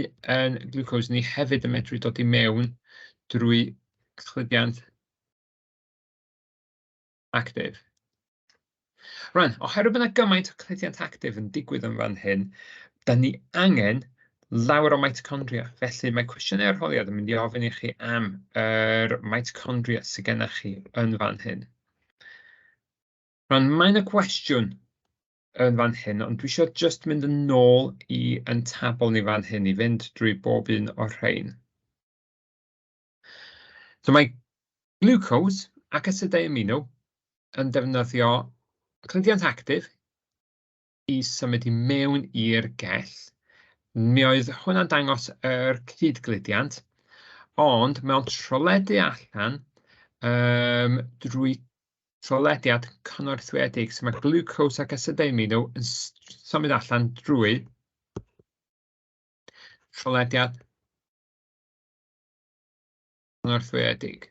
glucose ni hefyd yn medru dod i mewn drwy cludiant actif. Rwan, oherwydd bod yna gymaint o cludiant actif yn digwydd yn fan hyn, da ni angen lawer o mitochondria. Felly mae cwestiynau arholiad yn mynd i ofyn i chi am yr mitochondria sydd gennych chi yn fan hyn. Rwan, mae'n y cwestiwn yn fan hyn, ond dwi eisiau just mynd yn ôl yn tabl ni fan hyn i fynd drwy bob un o'r rhain. So mae glucose ac asidau amino yn defnyddio cludiant actif i symud i mewn i'r gell. Mi oedd hwnna'n dangos yr cydgludiant, ond mewn troledu allan drwy trolediad cynorthwyedig, so mae glucose ac asidau amino yn symud allan drwy trolediad cynorthwyedig.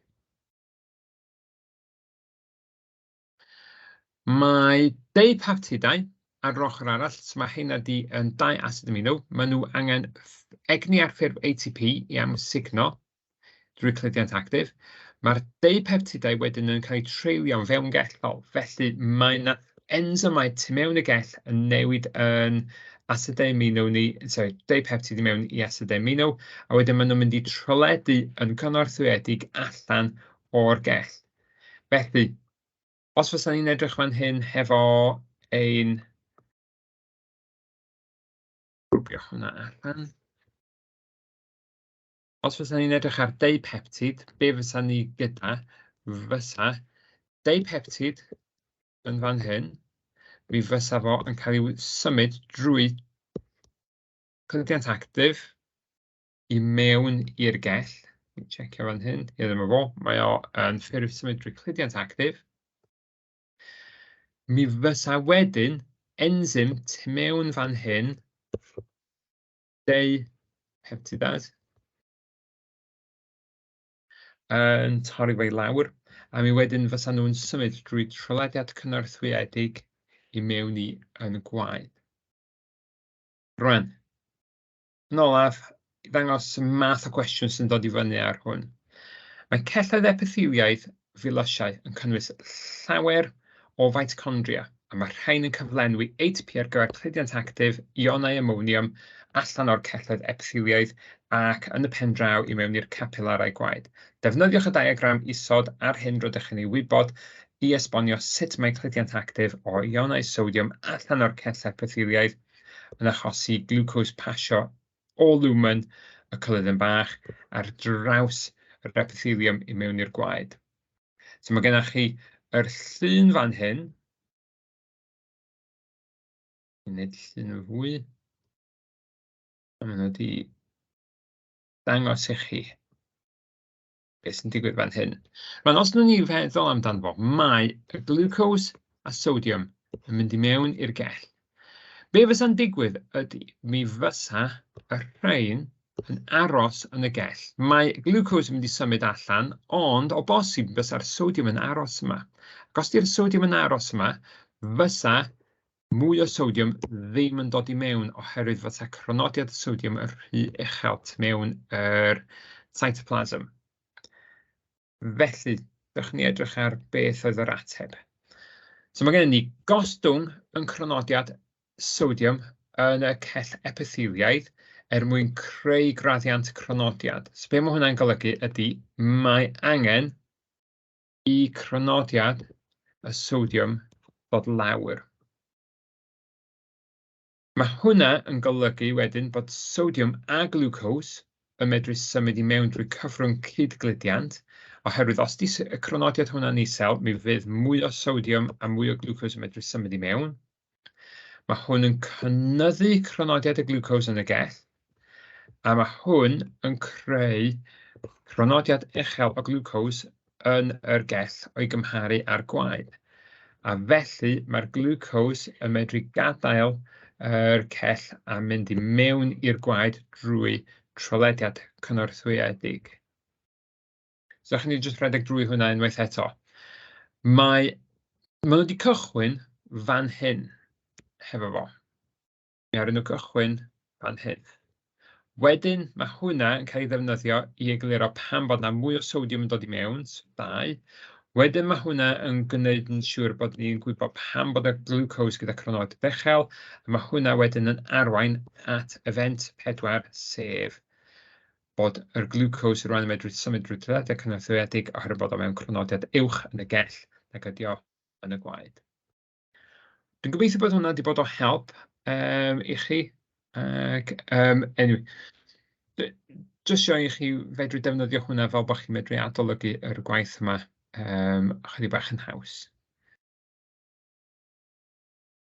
Mae deipeptidau ar yr ochr arall, so mae heina yn dau asid amino. Maen nhw angen egni ar ffurf ATP i amsugno drwy cludiant actif. Mae'r deipeptidau wedyn yn cael eu treulio'n fewnggellol, felly mae yna ensymau tu mewn y gell yn newid yn asidau amino ni, deipeptid i mewn i asidau amino, a wedyn maen nhw'n mynd i troledu yn gynorthwyedig allan o'r gell. Felly, os fysa ni'n edrych fan hyn hefo ein... grwpio hwnna allan. Os fysa ni'n edrych ar deipeptid, be fysa ni gyda? Fysa deipeptid yn fan hyn, mi fysa fo yn cael ei symud drwy cludiant actif i mewn i'r gell. Ni'n checio fan hyn, dyma fo. Mae o yn ffurf symud drwy cludiant actif. Mi fysa wedyn ensym tu mewn fan hyn, deipeptidau, yn torri fe i lawr. a mi wedyn fysa nhw'n symud drwy trolediad cynorthwyedig I mewn I yn gwaed. Rwan, yn olaf, I ddangos math o cwestiwn sy'n dod I fyny ar hwn. Mae celloedd epitheliaidd filosiau yn cynnwys llawer o mitochondria, a mae rhain yn cyflenwi ATP ar gyfer cludiant actif ionau amonium allan o'r celloedd epitheliaidd ac yn y pen draw I mewn i'r capillarau gwaed. Defnyddiwch y diagram isod ar hyn rydych chi'n ei wybod I esbonio sut mae cludiant actif o ionau sodiwm allan o'r cell epitheliaidd yn achosi glwcos pasio o lumen y colyddyn bach ar draws yr epithelium I mewn i'r gwaed. So mae gennych chi yr llun fan hyn. Nid llun yn fwy. A maen nhw wedi dangos I chi beth sy'n digwydd fan hyn. Rwan, os nhw'n ni feddwl amdano fo, mae y glwcos a sodiwm yn mynd I mewn i'r gell. Be fysa'n digwydd ydy, mi fysa y rhain yn aros yn y gell. Mae glwcos yn mynd I symud allan, ond o bosib fysa'r sodiwm yn aros yma. Ac os di'r sodiwm yn aros yma, fysa mwy o sodiwm ddim yn dod I mewn oherwydd fysa cronodiad y sodiwm yn rhy uchel mewn yr cytoplasm. Felly, dewch ni edrych ar beth oedd yr ateb. So mae gennym ni gostwng yn cronodiad sodiwm yn y cell epitheliaidd mwyn creu graddiant cronodiad. So be mae hwnna'n golygu ydy, mae angen I cronodiad y sodiwm ddod lawr. Mae hwnna yn golygu wedyn bod sodiwm a glwcos yn medru symud I mewn drwy cyfrwng cydgludiant, oherwydd os di y cronodiad hwnna'n isel, mi fydd mwy o sodiwm a mwy o glwcos yn medru symud I mewn. Mae hwn yn cynyddu cronodiad y glwcos yn y gell, a mae hwn yn creu cronodiad uchel o glwcos yn yr gell o'i gymharu â'r gwaed. A felly mae'r glwcos yn medru gadael yr cell a mynd I mewn i'r gwaed drwy trolediad cynorthwyedig. So allwn ni jyst rhedeg drwy hwnna unwaith eto. Maen nhw wedi cychwyn fan hyn hefo fo. Mi aru nhw cychwyn fan hyn. Wedyn mae hwnna yn cael ei ddefnyddio I egluro pan bod na mwy o sodiwm yn dod I mewn, 2. Wedyn mae hwnna yn gwneud yn siŵr bod ni'n gwybod pam bod y glwcos gyda cronodiad uchel, a mae hwnna wedyn yn arwain at event 4, sef bod yr glwcos rwan yn medru symud drwy trolediad cynorthwyedig oherwydd bod o mewn cronodiad uwch yn y gell nag ydi o yn y gwaed. Dwi'n gobeithio bod hwnna wedi bod o help I chi. Ac, anyway, jyst sio I chi fedru defnyddio hwnna fel bod chi'n medru adolygu yr gwaith yma chydig bach yn haws.